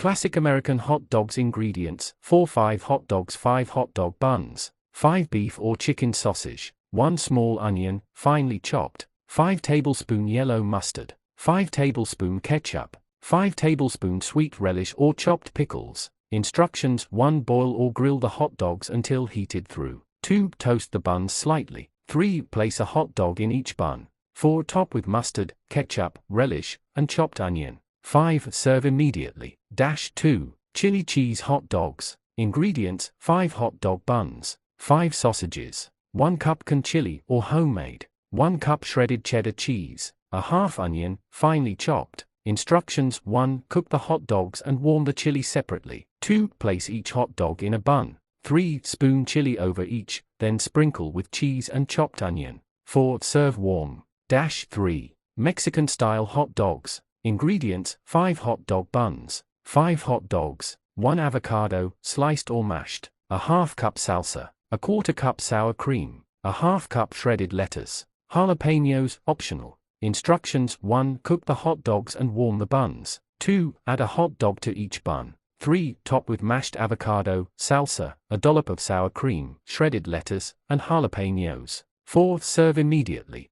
Classic American hot dogs. Ingredients: 5 hot dogs, 5 hot dog buns, 5 beef or chicken sausage, 1 small onion, finely chopped, 5 tablespoon yellow mustard, 5 tablespoon ketchup, 5 tablespoon sweet relish or chopped pickles. Instructions: 1. Boil or grill the hot dogs until heated through. 2. Toast the buns slightly. 3. Place a hot dog in each bun. 4. Top with mustard, ketchup, relish, and chopped onion. 5. Serve immediately. 2. Chili cheese hot dogs. Ingredients: 5 hot dog buns, 5 sausages, 1 cup canned chili or homemade, 1 cup shredded cheddar cheese, a half onion, finely chopped. Instructions: 1. Cook the hot dogs and warm the chili separately. 2. Place each hot dog in a bun. 3. Spoon chili over each, then sprinkle with cheese and chopped onion. 4. Serve warm. 3. Mexican-style hot dogs. Ingredients: 5 hot dog buns, 5 hot dogs, 1 avocado, sliced or mashed, a half cup salsa, a quarter cup sour cream, a half cup shredded lettuce, jalapenos, optional. Instructions: 1. Cook the hot dogs and warm the buns. 2. Add a hot dog to each bun. 3. Top with mashed avocado, salsa, a dollop of sour cream, shredded lettuce, and jalapenos. 4. Serve immediately.